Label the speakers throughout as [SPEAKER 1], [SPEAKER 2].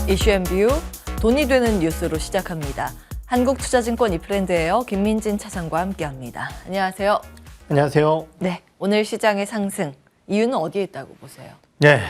[SPEAKER 1] 이슈앤뷰 돈이 되는 뉴스로 시작합니다. 한국투자증권 이프랜드예요. 김민진 차장과 함께합니다. 안녕하세요.
[SPEAKER 2] 안녕하세요.
[SPEAKER 1] 네, 오늘 시장의 상승 이유는 어디에 있다고 보세요?
[SPEAKER 2] 네,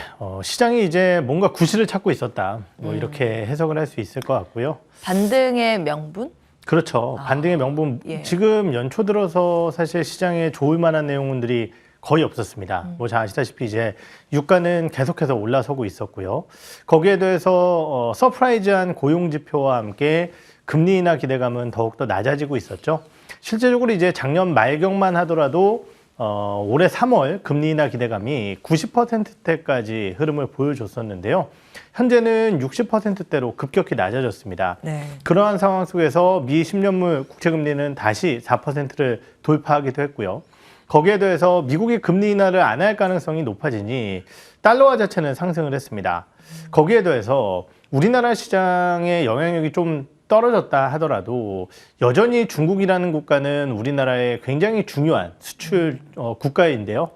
[SPEAKER 2] 시장이 이제 뭔가 구실을 찾고 있었다. 이렇게 해석을 할 수 있을 것 같고요.
[SPEAKER 1] 반등의 명분?
[SPEAKER 2] 그렇죠. 반등의 명분.
[SPEAKER 1] 예.
[SPEAKER 2] 지금 연초 들어서 사실 시장에 좋을 만한 내용들이 거의 없었습니다. 잘 아시다시피 이제 유가는 계속해서 올라서고 있었고요. 거기에 대해서 서프라이즈한 고용 지표와 함께 금리 인하 기대감은 더욱더 낮아지고 있었죠. 실제적으로 이제 작년 말경만 하더라도 올해 3월 금리 인하 기대감이 90%대까지 흐름을 보여줬었는데요. 현재는 60%대로 급격히 낮아졌습니다.
[SPEAKER 1] 네.
[SPEAKER 2] 그러한 상황 속에서 미 10년물 국채금리는 다시 4%를 돌파하기도 했고요. 거기에 더해서 미국이 금리 인하를 안 할 가능성이 높아지니 달러화 자체는 상승을 했습니다. 거기에 더해서 우리나라 시장의 영향력이 좀 떨어졌다 하더라도 여전히 중국이라는 국가는 우리나라의 굉장히 중요한 수출 국가인데요.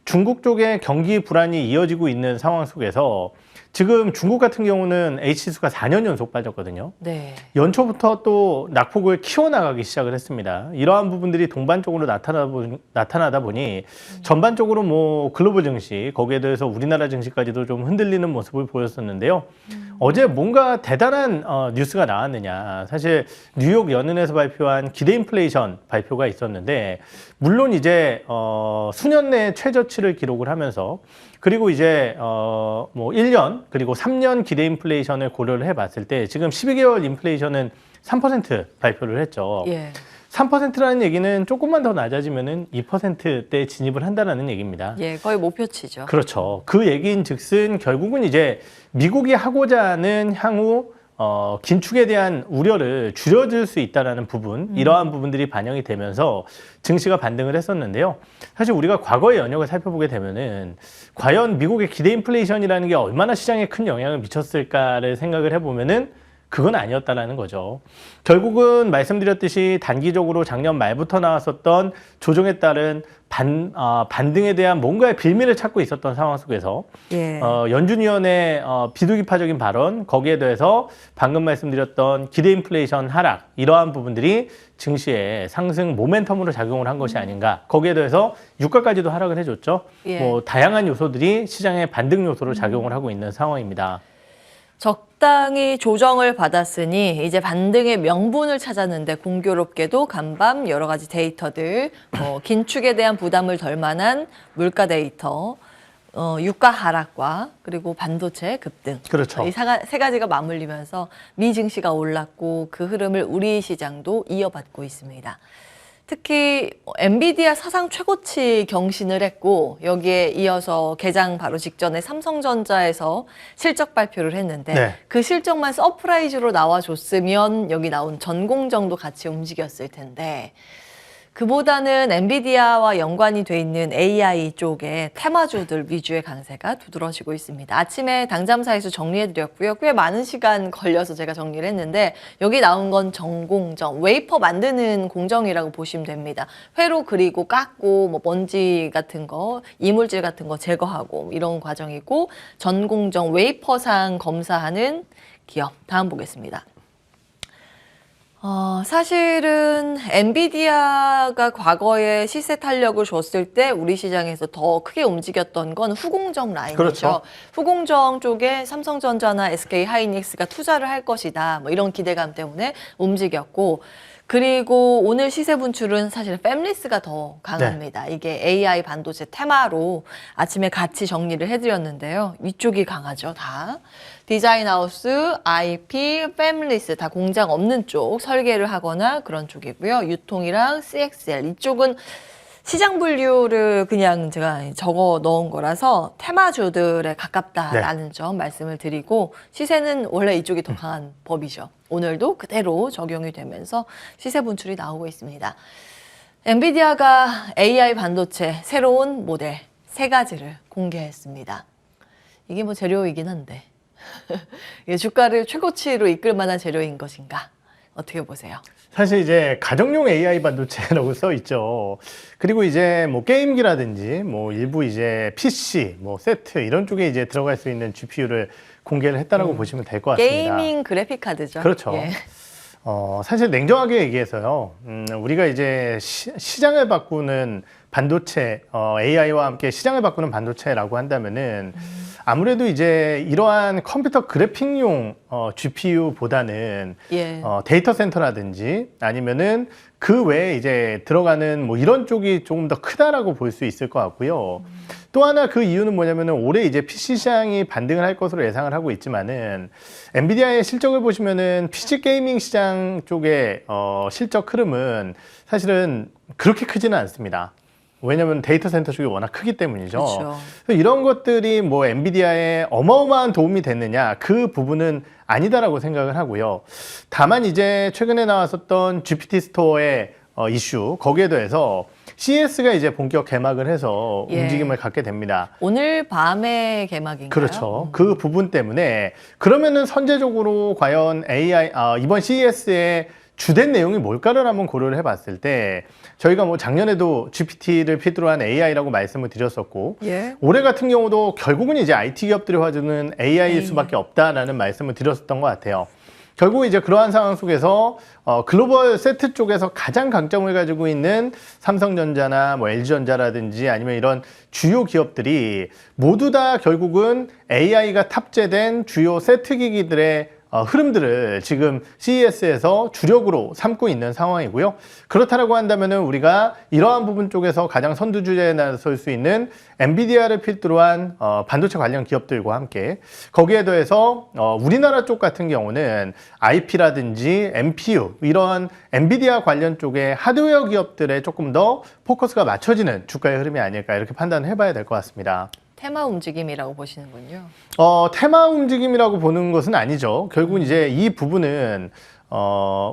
[SPEAKER 2] 중국 쪽의 경기 불안이 이어지고 있는 상황 속에서 지금 중국 같은 경우는 H지수가 4년 연속 빠졌거든요.
[SPEAKER 1] 네.
[SPEAKER 2] 연초부터 또 낙폭을 키워나가기 시작을 했습니다. 이러한 부분들이 동반적으로 나타나다 보니 전반적으로 뭐 글로벌 증시, 거기에 대해서 우리나라 증시까지도 좀 흔들리는 모습을 보였었는데요. 어제 뭔가 대단한 뉴스가 나왔느냐. 사실 뉴욕 연은에서 발표한 기대 인플레이션 발표가 있었는데 물론 이제 수년 내에 최저치를 기록을 하면서 그리고 이제 뭐 1년 그리고 3년 기대 인플레이션을 고려를 해봤을 때 지금 12개월 인플레이션은 3% 발표를 했죠.
[SPEAKER 1] 예.
[SPEAKER 2] 3%라는 얘기는 조금만 더 낮아지면은 2%대 진입을 한다는 얘기입니다.
[SPEAKER 1] 예, 거의 목표치죠.
[SPEAKER 2] 그렇죠. 그 얘기인즉슨 결국은 이제 미국이 하고자 하는 향후 긴축에 대한 우려를 줄여줄 수 있다는 부분, 이러한 부분들이 반영이 되면서 증시가 반등을 했었는데요. 사실 우리가 과거의 연역을 살펴보게 되면은 과연 미국의 기대 인플레이션이라는 게 얼마나 시장에 큰 영향을 미쳤을까를 생각을 해보면은 그건 아니었다라는 거죠. 결국은 말씀드렸듯이 단기적으로 작년 말부터 나왔었던 조정에 따른 반등에 대한 뭔가의 빌미를 찾고 있었던 상황 속에서
[SPEAKER 1] 예.
[SPEAKER 2] 연준 위원의 비둘기파적인 발언, 거기에 대해서 방금 말씀드렸던 기대 인플레이션 하락, 이러한 부분들이 증시의 상승 모멘텀으로 작용을 한 것이 아닌가. 거기에 대해서 유가까지도 하락을 해줬죠.
[SPEAKER 1] 예.
[SPEAKER 2] 뭐 다양한 요소들이 시장의 반등 요소로 작용을 하고 있는 상황입니다.
[SPEAKER 1] 적당히 조정을 받았으니 이제 반등의 명분을 찾았는데 공교롭게도 간밤 여러 가지 데이터들, 긴축에 대한 부담을 덜 만한 물가 데이터, 유가 하락과 그리고 반도체 급등.
[SPEAKER 2] 그렇죠.
[SPEAKER 1] 이 세 가지가 맞물리면서 미 증시가 올랐고 그 흐름을 우리 시장도 이어받고 있습니다. 특히 엔비디아 사상 최고치 경신을 했고 여기에 이어서 개장 바로 직전에 삼성전자에서 실적 발표를 했는데
[SPEAKER 2] 네.
[SPEAKER 1] 그 실적만 서프라이즈로 나와줬으면 여기 나온 전공정도 같이 움직였을 텐데 그보다는 엔비디아와 연관이 돼 있는 AI 쪽의 테마주들 위주의 강세가 두드러지고 있습니다. 아침에 당잠사에서 정리해드렸고요. 꽤 많은 시간 걸려서 제가 정리를 했는데 여기 나온 건 전공정, 웨이퍼 만드는 공정이라고 보시면 됩니다. 회로 그리고 깎고 뭐 먼지 같은 거, 이물질 같은 거 제거하고 이런 과정이고 전공정 웨이퍼상 검사하는 기업. 다음 보겠습니다. 사실은 엔비디아가 과거에 시세 탄력을 줬을 때 우리 시장에서 더 크게 움직였던 건 후공정 라인이죠.
[SPEAKER 2] 그렇죠.
[SPEAKER 1] 후공정 쪽에 삼성전자나 SK하이닉스가 투자를 할 것이다. 뭐 이런 기대감 때문에 움직였고 그리고 오늘 시세 분출은 사실 팹리스가 더 강합니다. 이게 AI 반도체 테마로 아침에 같이 정리를 해드렸는데요. 이쪽이 강하죠, 다. 디자인하우스, IP, 팹리스 다 공장 없는 쪽 설계를 하거나 그런 쪽이고요. 유통이랑 CXL 이쪽은 시장 분류를 그냥 제가 적어 넣은 거라서 테마주들에 가깝다라는 점 말씀을 드리고 시세는 원래 이쪽이 더 강한 법이죠. 오늘도 그대로 적용이 되면서 시세 분출이 나오고 있습니다. 엔비디아가 AI 반도체 새로운 모델 3가지를 공개했습니다. 이게 뭐 재료이긴 한데 이게 주가를 최고치로 이끌 만한 재료인 것인가? 어떻게 보세요?
[SPEAKER 2] 사실 이제 가정용 AI 반도체라고 써 있죠. 그리고 이제 뭐 게임기라든지 뭐 일부 이제 PC, 뭐 세트 이런 쪽에 이제 들어갈 수 있는 GPU를 공개를 했다라고 보시면 될 것 같습니다.
[SPEAKER 1] 게이밍 그래픽 카드죠.
[SPEAKER 2] 그렇죠.
[SPEAKER 1] 예.
[SPEAKER 2] 사실 냉정하게 얘기해서요, 우리가 이제 시장을 바꾸는 반도체, AI와 함께 시장을 바꾸는 반도체라고 한다면은 아무래도 이제 이러한 컴퓨터 그래픽용 GPU보다는
[SPEAKER 1] 예.
[SPEAKER 2] 데이터 센터라든지 아니면은 그 외에 이제 들어가는 뭐 이런 쪽이 조금 더 크다라고 볼 수 있을 것 같고요. 또 하나 그 이유는 뭐냐면은 올해 이제 PC 시장이 반등을 할 것으로 예상을 하고 있지만은 엔비디아의 실적을 보시면은 PC 게이밍 시장 쪽의 실적 흐름은 사실은 그렇게 크지는 않습니다. 왜냐하면 데이터 센터 쪽이 워낙 크기 때문이죠.
[SPEAKER 1] 그렇죠.
[SPEAKER 2] 그래서 이런 것들이 뭐 엔비디아에 어마어마한 도움이 됐느냐 그 부분은 아니다라고 생각을 하고요. 다만 이제 최근에 나왔었던 GPT 스토어의 이슈 거기에 대해서 CES가 이제 본격 개막을 해서
[SPEAKER 1] 예.
[SPEAKER 2] 움직임을 갖게 됩니다.
[SPEAKER 1] 오늘 밤에 개막인가요?
[SPEAKER 2] 그렇죠. 그 부분 때문에 그러면은 선제적으로 과연 AI 이번 CES의 주된 내용이 뭘까를 한번 고려를 해봤을 때 저희가 뭐 작년에도 GPT를 필두로 한 AI라고 말씀을 드렸었고
[SPEAKER 1] 예.
[SPEAKER 2] 올해 같은 경우도 결국은 이제 IT 기업들이 화두는 AI일 수밖에 없다라는 말씀을 드렸었던 것 같아요. 결국 이제 그러한 상황 속에서 글로벌 세트 쪽에서 가장 강점을 가지고 있는 삼성전자나 뭐 LG전자라든지 아니면 이런 주요 기업들이 모두 다 결국은 AI가 탑재된 주요 세트 기기들의 흐름들을 지금 CES에서 주력으로 삼고 있는 상황이고요. 그렇다라고 한다면은 우리가 이러한 부분 쪽에서 가장 선두주자에 나설 수 있는 엔비디아를 필두로 한 반도체 관련 기업들과 함께 거기에 더해서 우리나라 쪽 같은 경우는 IP라든지 MPU 이런 엔비디아 관련 쪽의 하드웨어 기업들에 조금 더 포커스가 맞춰지는 주가의 흐름이 아닐까 이렇게 판단을 해봐야 될 것 같습니다.
[SPEAKER 1] 테마 움직임이라고 보시는군요.
[SPEAKER 2] 테마 움직임이라고 보는 것은 아니죠. 결국은 이제 이 부분은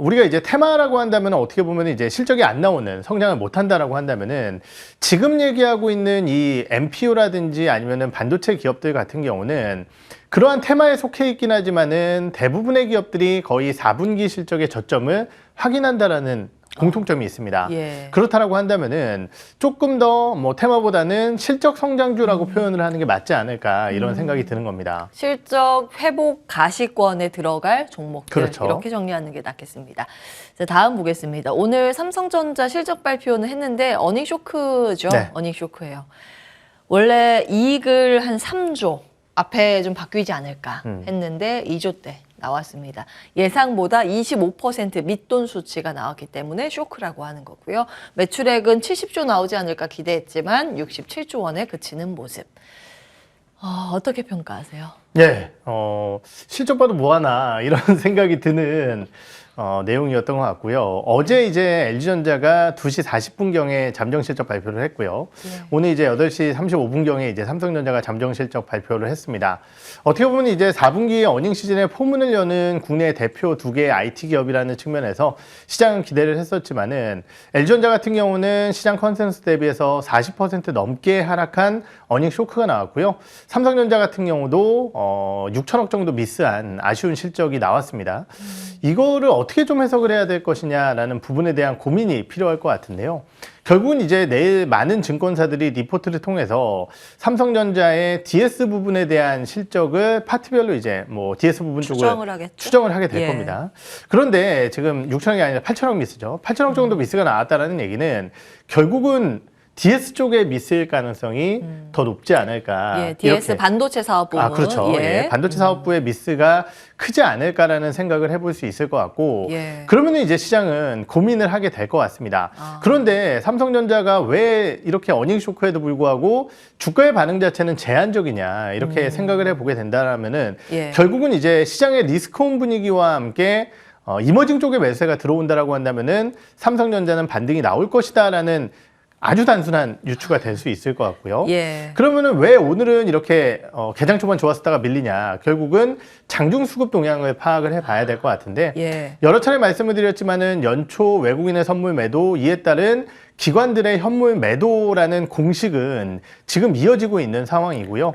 [SPEAKER 2] 우리가 이제 테마라고 한다면 어떻게 보면 이제 실적이 안 나오는 성장을 못 한다라고 한다면은 지금 얘기하고 있는 이 MPU라든지 아니면은 반도체 기업들 같은 경우는 그러한 테마에 속해 있긴 하지만은 대부분의 기업들이 거의 4분기 실적의 저점을 확인한다라는 공통점이 있습니다.
[SPEAKER 1] 예.
[SPEAKER 2] 그렇다라고 한다면은 조금 더 뭐 테마보다는 실적 성장주라고 표현을 하는 게 맞지 않을까 이런 생각이 드는 겁니다.
[SPEAKER 1] 실적 회복 가시권에 들어갈 종목들
[SPEAKER 2] 그렇죠.
[SPEAKER 1] 이렇게 정리하는 게 낫겠습니다. 자, 다음 보겠습니다. 오늘 삼성전자 실적 발표는 했는데 어닝 쇼크죠.
[SPEAKER 2] 네.
[SPEAKER 1] 어닝 쇼크예요. 원래 이익을 한 3조 앞에 좀 바뀌지 않을까 했는데 2조대 나왔습니다. 예상보다 25% 밑돈 수치가 나왔기 때문에 쇼크라고 하는 거고요. 매출액은 70조 나오지 않을까 기대했지만 67조 원에 그치는 모습. 어떻게 평가하세요?
[SPEAKER 2] 예, 실적 봐도 뭐하나 이런 생각이 드는 내용이었던 것 같고요. 어제 이제 LG전자가 2시 40분경에 잠정 실적 발표를 했고요.
[SPEAKER 1] 예.
[SPEAKER 2] 오늘 이제 8시 35분경에 이제 삼성전자가 잠정 실적 발표를 했습니다. 어떻게 보면 이제 4분기 어닝 시즌에 포문을 여는 국내 대표 2개의 IT 기업이라는 측면에서 시장은 기대를 했었지만은 LG전자 같은 경우는 시장 컨센서스 대비해서 40% 넘게 하락한 어닝 쇼크가 나왔고요. 삼성전자 같은 경우도 6천억 정도 미스한 아쉬운 실적이 나왔습니다. 이거를 어떻게 좀 해석을 해야 될 것이냐라는 부분에 대한 고민이 필요할 것 같은데요. 결국은 이제 내일 많은 증권사들이 리포트를 통해서 삼성전자의 DS 부분에 대한 실적을 파트별로 이제 뭐 DS 부분 쪽을 추정을 하게 될 겁니다. 그런데 지금 6천억이 아니라 8천억 미스죠. 8천억 정도 미스가 나왔다는 얘기는 결국은 DS 쪽의 미스일 가능성이 더 높지 않을까.
[SPEAKER 1] 예, DS
[SPEAKER 2] 이렇게.
[SPEAKER 1] 반도체 사업부.
[SPEAKER 2] 그렇죠. 예. 반도체 사업부의 미스가 크지 않을까라는 생각을 해볼 수 있을 것 같고,
[SPEAKER 1] 예.
[SPEAKER 2] 그러면 이제 시장은 고민을 하게 될 것 같습니다. 그런데 삼성전자가 왜 이렇게 어닝 쇼크에도 불구하고 주가의 반응 자체는 제한적이냐 이렇게 생각을 해보게 된다면은
[SPEAKER 1] 예.
[SPEAKER 2] 결국은 이제 시장의 리스크온 분위기와 함께 이머징 쪽의 매수가 들어온다라고 한다면은 삼성전자는 반등이 나올 것이다라는 아주 단순한 유추가 될 수 있을 것 같고요.
[SPEAKER 1] 예.
[SPEAKER 2] 그러면은 왜 오늘은 이렇게 개장 초반 좋았었다가 밀리냐? 결국은 장중 수급 동향을 파악을 해봐야 될 것 같은데
[SPEAKER 1] 예.
[SPEAKER 2] 여러 차례 말씀을 드렸지만은 연초 외국인의 선물 매도 이에 따른 기관들의 현물 매도라는 공식은 지금 이어지고 있는 상황이고요.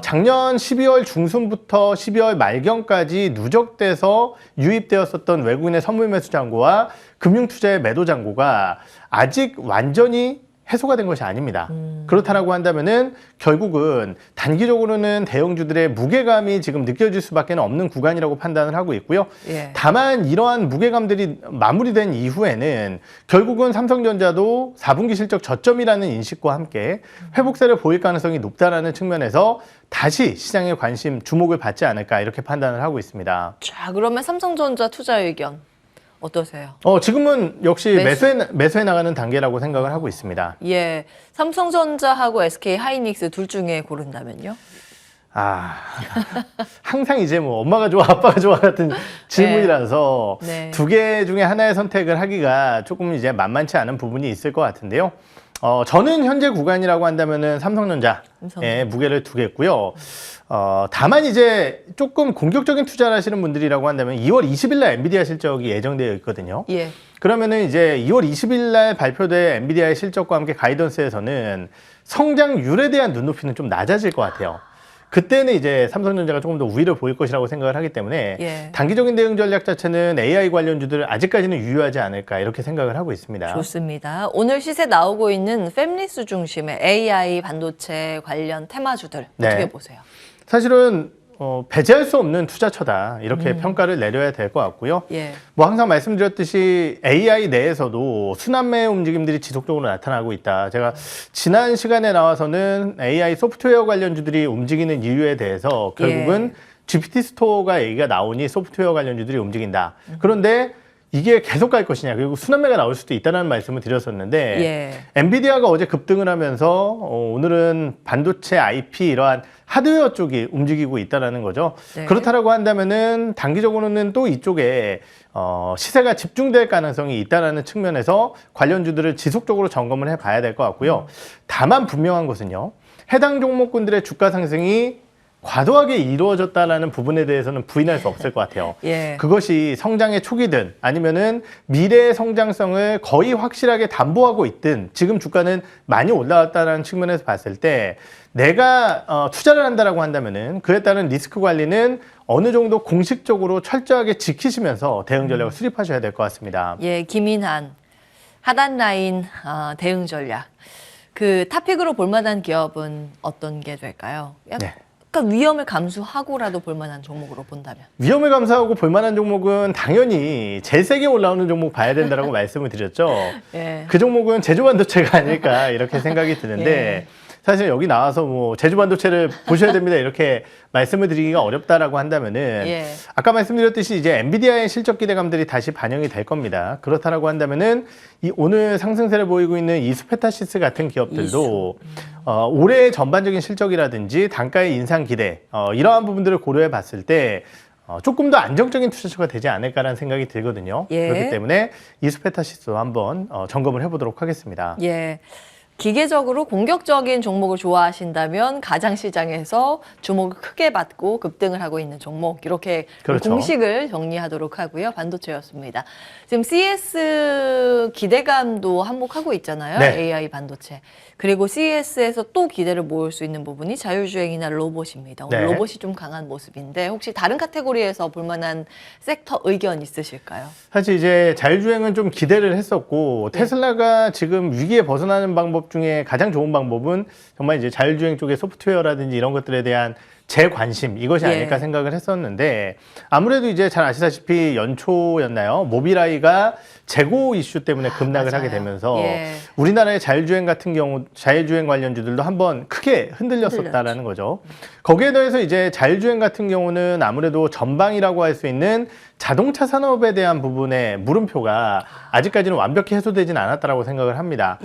[SPEAKER 2] 작년 12월 중순부터 12월 말경까지 누적돼서 유입되었었던 외국인의 선물 매수 잔고와 금융투자의 매도 잔고가 아직 완전히 해소가 된 것이 아닙니다. 그렇다라고 한다면은 결국은 단기적으로는 대형주들의 무게감이 지금 느껴질 수밖에 없는 구간이라고 판단을 하고 있고요.
[SPEAKER 1] 예.
[SPEAKER 2] 다만 이러한 무게감들이 마무리된 이후에는 결국은 삼성전자도 4분기 실적 저점이라는 인식과 함께 회복세를 보일 가능성이 높다라는 측면에서 다시 시장의 관심, 주목을 받지 않을까 이렇게 판단을 하고 있습니다.
[SPEAKER 1] 자, 그러면 삼성전자 투자 의견 어떠세요?
[SPEAKER 2] 지금은 역시 매수해 나가는 단계라고 생각을 하고 있습니다.
[SPEAKER 1] 예, 삼성전자하고 SK 하이닉스 둘 중에 고른다면요?
[SPEAKER 2] 항상 이제 뭐 엄마가 좋아, 아빠가 좋아 같은 질문이라서
[SPEAKER 1] 네.
[SPEAKER 2] 두 개 중에 하나의 선택을 하기가 조금 이제 만만치 않은 부분이 있을 것 같은데요. 저는 현재 구간이라고 한다면은 삼성전자에 무게를 두겠고요. 다만 이제 조금 공격적인 투자를 하시는 분들이라고 한다면 2월 20일 날 엔비디아 실적이 예정되어 있거든요.
[SPEAKER 1] 예.
[SPEAKER 2] 그러면은 이제 2월 20일 날 발표된 엔비디아의 실적과 함께 가이던스에서는 성장률에 대한 눈높이는 좀 낮아질 것 같아요. 그때는 이제 삼성전자가 조금 더 우위를 보일 것이라고 생각을 하기 때문에
[SPEAKER 1] 예.
[SPEAKER 2] 단기적인 대응 전략 자체는 AI 관련주들 아직까지는 유효하지 않을까 이렇게 생각을 하고 있습니다.
[SPEAKER 1] 좋습니다. 오늘 시세 나오고 있는 팹리스 중심의 AI 반도체 관련 테마주들 어떻게
[SPEAKER 2] 네.
[SPEAKER 1] 보세요?
[SPEAKER 2] 사실은 배제할 수 없는 투자처다 이렇게 평가를 내려야 될 것 같고요.
[SPEAKER 1] 예.
[SPEAKER 2] 뭐 항상 말씀드렸듯이 AI 내에서도 순환매의 움직임들이 지속적으로 나타나고 있다. 제가 지난 시간에 나와서는 AI 소프트웨어 관련주들이 움직이는 이유에 대해서 결국은 GPT 스토어가 얘기가 나오니 소프트웨어 관련주들이 움직인다. 그런데 이게 계속 갈 것이냐, 그리고 순환매가 나올 수도 있다는 말씀을 드렸었는데 엔비디아가 어제 급등을 하면서 오늘은 반도체 IP 이러한 하드웨어 쪽이 움직이고 있다는 거죠.
[SPEAKER 1] 네.
[SPEAKER 2] 그렇다라고 한다면은 단기적으로는 또 이쪽에 시세가 집중될 가능성이 있다는 측면에서 관련주들을 지속적으로 점검을 해봐야 될 것 같고요. 다만 분명한 것은요, 해당 종목군들의 주가 상승이 과도하게 이루어졌다라는 부분에 대해서는 부인할 수 없을 것 같아요.
[SPEAKER 1] 예.
[SPEAKER 2] 그것이 성장의 초기든 아니면은 미래의 성장성을 거의 확실하게 담보하고 있든 지금 주가는 많이 올라왔다는 측면에서 봤을 때 내가 투자를 한다라고 한다면은 그에 따른 리스크 관리는 어느 정도 공식적으로 철저하게 지키시면서 대응 전략을 수립하셔야 될 것 같습니다.
[SPEAKER 1] 예, 김인한 하단 라인 대응 전략. 그 탑픽으로 볼만한 기업은 어떤 게 될까요?
[SPEAKER 2] 네.
[SPEAKER 1] 약간 위험을 감수하고라도 볼만한 종목으로 본다면.
[SPEAKER 2] 위험을 감수하고 볼만한 종목은 당연히 제일 세게 올라오는 종목 봐야 된다라고 말씀을 드렸죠.
[SPEAKER 1] 예.
[SPEAKER 2] 그 종목은 제조반도체가 아닐까 이렇게 생각이 드는데 사실 여기 나와서 뭐 제조반도체를 보셔야 됩니다 이렇게 말씀을 드리기가 어렵다라고 한다면은 아까 말씀드렸듯이 이제 엔비디아의 실적 기대감들이 다시 반영이 될 겁니다. 그렇다라고 한다면은 이 오늘 상승세를 보이고 있는 이수페타시스 같은 기업들도 올해의 전반적인 실적이라든지 단가의 인상 기대 이러한 부분들을 고려해 봤을 때 조금 더 안정적인 투자처가 되지 않을까라는 생각이 들거든요. 그렇기 때문에 이수페타시스도 한번 점검을 해보도록 하겠습니다.
[SPEAKER 1] 예. 기계적으로 공격적인 종목을 좋아하신다면 가장시장에서 주목을 크게 받고 급등을 하고 있는 종목 이렇게 공식을 정리하도록 하고요. 반도체였습니다. 지금 CS 기대감도 한몫하고 있잖아요. AI 반도체. 그리고 CES에서 또 기대를 모을 수 있는 부분이 자율주행이나 로봇입니다. 오늘 로봇이 좀 강한 모습인데 혹시 다른 카테고리에서 볼만한 섹터 의견 있으실까요?
[SPEAKER 2] 사실 이제 자율주행은 좀 기대를 했었고 테슬라가 지금 위기에 벗어나는 방법 중에 가장 좋은 방법은 정말 이제 자율주행 쪽의 소프트웨어라든지 이런 것들에 대한 제 관심 이것이 아닐까 생각을 했었는데 아무래도 이제 잘 아시다시피 연초였나요? 모빌아이가 재고 이슈 때문에 급락을 하게 되면서 우리나라의 자율주행 같은 경우 자율주행 관련주들도 한번 크게 흔들렸었다라는 거죠. 거기에 더해서 이제 자율주행 같은 경우는 아무래도 전방이라고 할 수 있는 자동차 산업에 대한 부분의 물음표가 아직까지는 완벽히 해소되진 않았다라고 생각을 합니다.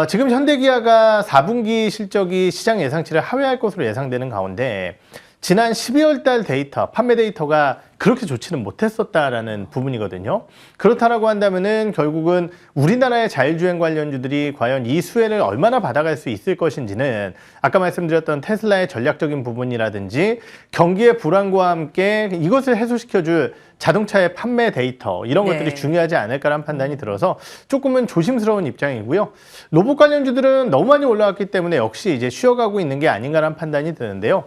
[SPEAKER 2] 지금 현대기아가 4분기 실적이 시장 예상치를 하회할 것으로 예상되는 가운데 지난 12월 달 데이터, 판매 데이터가 그렇게 좋지는 못했었다라는 부분이거든요. 그렇다라고 한다면은 결국은 우리나라의 자율주행 관련주들이 과연 이 수혜를 얼마나 받아갈 수 있을 것인지는 아까 말씀드렸던 테슬라의 전략적인 부분이라든지 경기의 불안과 함께 이것을 해소시켜줄 자동차의 판매 데이터 이런
[SPEAKER 1] 네.
[SPEAKER 2] 것들이 중요하지 않을까라는 판단이 들어서 조금은 조심스러운 입장이고요. 로봇 관련주들은 너무 많이 올라왔기 때문에 역시 이제 쉬어가고 있는 게 아닌가라는 판단이 드는데요.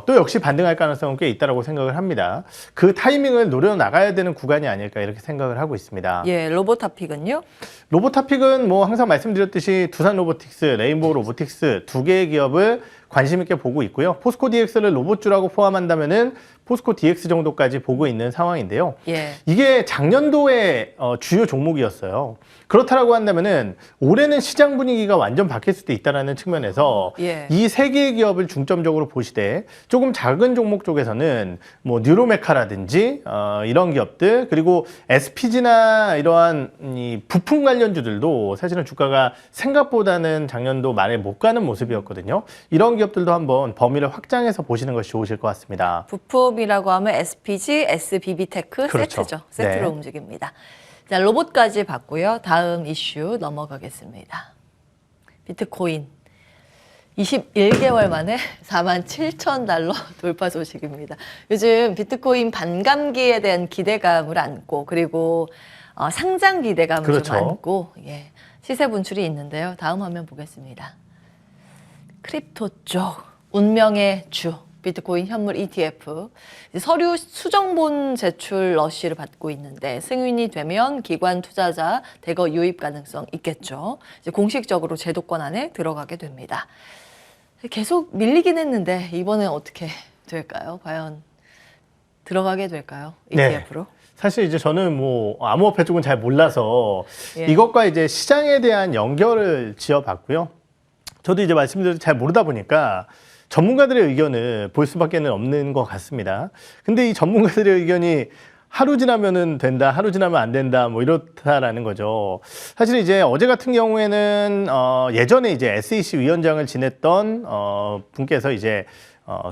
[SPEAKER 2] 또 역시 반등할 가능성은 꽤 있다고 생각을 합니다. 그 타이밍을 노려 나가야 되는 구간이 아닐까 이렇게 생각을 하고 있습니다.
[SPEAKER 1] 예, 로보타픽은요?
[SPEAKER 2] 로보타픽은 뭐 항상 말씀드렸듯이 두산 로보틱스, 레인보우 로보틱스 두 개의 기업을 관심 있게 보고 있고요. 포스코 DX를 로봇주라고 포함한다면은 포스코 DX 정도까지 보고 있는 상황인데요.
[SPEAKER 1] 예.
[SPEAKER 2] 이게 작년도의 주요 종목이었어요. 그렇다라고 한다면은 올해는 시장 분위기가 완전 바뀔 수도 있다는 측면에서
[SPEAKER 1] 예.
[SPEAKER 2] 이 세 개의 기업을 중점적으로 보시되 조금 작은 종목 쪽에서는 뭐 뉴로메카라든지 이런 기업들 그리고 SPG나 이러한 이 부품 관련주들도 사실은 주가가 생각보다는 작년도 말에 못 가는 모습이었거든요. 이런 기업들도 한번 범위를 확장해서 보시는 것이 좋으실 것 같습니다.
[SPEAKER 1] 부품이라고 하면 SPG, SBB테크
[SPEAKER 2] 그렇죠.
[SPEAKER 1] 세트죠. 세트로
[SPEAKER 2] 네.
[SPEAKER 1] 움직입니다. 자, 로봇까지 봤고요. 다음 이슈 넘어가겠습니다. 비트코인 21개월 만에 47,000달러 돌파 소식입니다. 요즘 비트코인 반감기에 대한 기대감을 안고 그리고 상장 기대감을
[SPEAKER 2] 그렇죠.
[SPEAKER 1] 좀 안고 예, 시세 분출이 있는데요. 다음 화면 보겠습니다. 크립토 쪽 운명의 주 비트코인 현물 ETF 서류 수정본 제출 러시를 받고 있는데 승인이 되면 기관 투자자 대거 유입 가능성 있겠죠. 이제 공식적으로 제도권 안에 들어가게 됩니다. 계속 밀리긴 했는데 이번엔 어떻게 될까요? 과연 들어가게 될까요? ETF로?
[SPEAKER 2] 네. 사실 이제 저는 뭐 암호화폐 쪽은 잘 몰라서
[SPEAKER 1] 예.
[SPEAKER 2] 이것과 이제 시장에 대한 연결을 지어봤고요. 저도 이제 말씀드린 잘 모르다 보니까 전문가들의 의견을 볼 수밖에는 없는 것 같습니다. 근데 이 전문가들의 의견이 하루 지나면은 된다, 하루 지나면 안 된다, 뭐 이렇다라는 거죠. 사실 이제 어제 같은 경우에는 예전에 이제 SEC 위원장을 지냈던 분께서 이제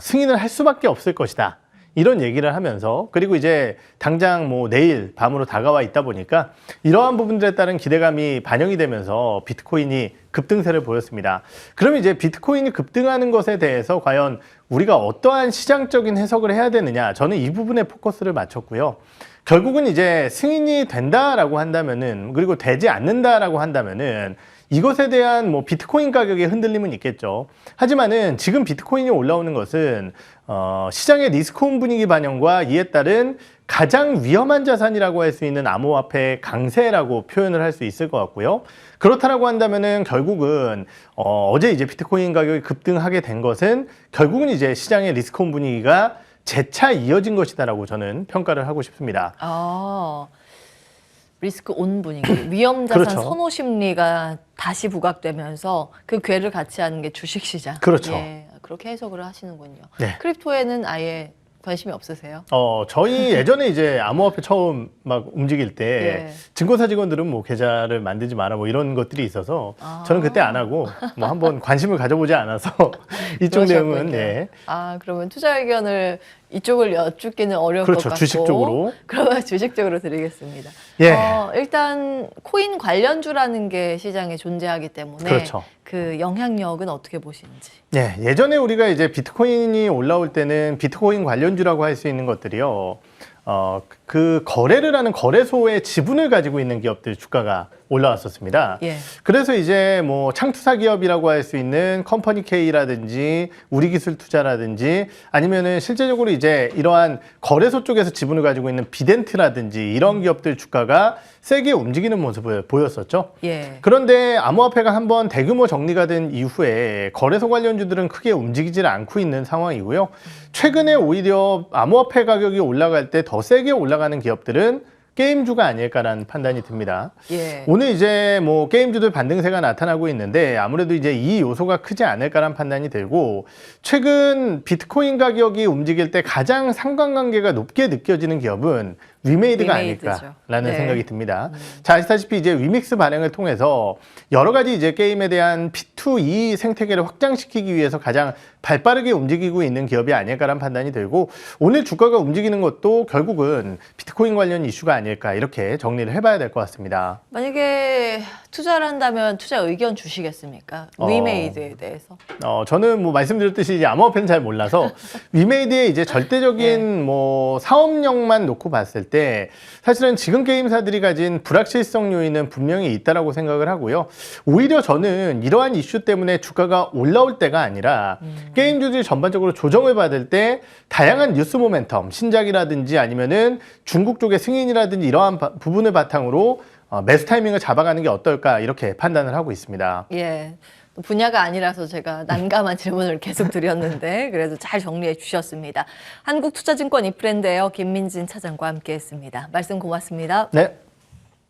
[SPEAKER 2] 승인을 할 수밖에 없을 것이다. 이런 얘기를 하면서 그리고 이제 당장 뭐 내일 밤으로 다가와 있다 보니까 이러한 부분들에 따른 기대감이 반영이 되면서 비트코인이 급등세를 보였습니다. 그럼 이제 비트코인이 급등하는 것에 대해서 과연 우리가 어떠한 시장적인 해석을 해야 되느냐 저는 이 부분에 포커스를 맞췄고요. 결국은 이제 승인이 된다라고 한다면은 그리고 되지 않는다라고 한다면은 이것에 대한 뭐 비트코인 가격의 흔들림은 있겠죠. 하지만은 지금 비트코인이 올라오는 것은 시장의 리스크온 분위기 반영과 이에 따른 가장 위험한 자산이라고 할 수 있는 암호화폐 강세라고 표현을 할 수 있을 것 같고요. 그렇다라고 한다면은 결국은 어제 이제 비트코인 가격이 급등하게 된 것은 결국은 이제 시장의 리스크온 분위기가 재차 이어진 것이다라고 저는 평가를 하고 싶습니다.
[SPEAKER 1] 리스크 온 분위기, 위험 자산
[SPEAKER 2] 그렇죠.
[SPEAKER 1] 선호 심리가 다시 부각되면서 그 궤를 같이 하는 게 주식 시장.
[SPEAKER 2] 그렇죠.
[SPEAKER 1] 예, 그렇게 해석을 하시는군요.
[SPEAKER 2] 네.
[SPEAKER 1] 크립토에는 아예 관심이 없으세요?
[SPEAKER 2] 저희 예전에 이제 암호화폐 처음 막 움직일 때
[SPEAKER 1] 예.
[SPEAKER 2] 증권사 직원들은 뭐 계좌를 만들지 마라 뭐 이런 것들이 있어서 저는 그때 안 하고 뭐 한번 관심을 가져보지 않아서 이쪽 내용은
[SPEAKER 1] 그러셨군요.
[SPEAKER 2] 예.
[SPEAKER 1] 그러면 투자 의견을 이쪽을 여쭙기는 어려울
[SPEAKER 2] 그렇죠.
[SPEAKER 1] 것 같고.
[SPEAKER 2] 주식 쪽으로.
[SPEAKER 1] 그러면 주식 쪽으로 드리겠습니다.
[SPEAKER 2] 예.
[SPEAKER 1] 일단 코인 관련주라는 게 시장에 존재하기 때문에
[SPEAKER 2] 그렇죠.
[SPEAKER 1] 그 영향력은 어떻게 보시는지.
[SPEAKER 2] 예, 예전에 우리가 이제 비트코인이 올라올 때는 비트코인 관련주라고 할 수 있는 것들이요. 그 거래를 하는 거래소의 지분을 가지고 있는 기업들 주가가 올라왔었습니다.
[SPEAKER 1] 예.
[SPEAKER 2] 그래서 이제 뭐 창투사 기업이라고 할 수 있는 컴퍼니 K라든지 우리기술투자라든지 아니면은 실제적으로 이제 이러한 거래소 쪽에서 지분을 가지고 있는 비덴트라든지 이런 기업들 주가가 세게 움직이는 모습을 보였었죠.
[SPEAKER 1] 예.
[SPEAKER 2] 그런데 암호화폐가 한번 대규모 정리가 된 이후에 거래소 관련주들은 크게 움직이질 않고 있는 상황이고요. 최근에 오히려 암호화폐 가격이 올라갈 때 더 세게 올라가는 기업들은 게임주가 아닐까라는 판단이 듭니다.
[SPEAKER 1] 예.
[SPEAKER 2] 오늘 이제 뭐 게임주들 반등세가 나타나고 있는데 아무래도 이제 이 요소가 크지 않을까라는 판단이 들고 최근 비트코인 가격이 움직일 때 가장 상관관계가 높게 느껴지는 기업은 위메이드가
[SPEAKER 1] 위메이드죠.
[SPEAKER 2] 아닐까라는
[SPEAKER 1] 네.
[SPEAKER 2] 생각이 듭니다. 자, 아시다시피 이제 위믹스 반응을 통해서 여러 가지 이제 게임에 대한 P2E 생태계를 확장시키기 위해서 가장 발빠르게 움직이고 있는 기업이 아닐까라는 판단이 들고, 오늘 주가가 움직이는 것도 결국은 비트코인 관련 이슈가 아닐까, 이렇게 정리를 해봐야 될 것 같습니다.
[SPEAKER 1] 만약에 투자를 한다면 투자 의견 주시겠습니까? 위메이드에 대해서.
[SPEAKER 2] 저는 뭐 말씀드렸듯이 이제 암호화폐는 잘 몰라서 위메이드의 이제 절대적인 뭐 사업력만 놓고 봤을 때 사실은 지금 게임사들이 가진 불확실성 요인은 분명히 있다라고 생각을 하고요. 오히려 저는 이러한 이슈 때문에 주가가 올라올 때가 아니라 게임주들이 전반적으로 조정을 받을 때 다양한 뉴스 모멘텀, 신작이라든지 아니면은 중국 쪽의 승인이라든지 이러한 부분을 바탕으로 매수 타이밍을 잡아가는 게 어떨까, 이렇게 판단을 하고 있습니다.
[SPEAKER 1] 예. 분야가 아니라서 제가 난감한 질문을 계속 드렸는데 그래도 잘 정리해 주셨습니다. 한국투자증권 이프랜드예요. 김민진 차장과 함께했습니다. 말씀 고맙습니다.
[SPEAKER 2] 네.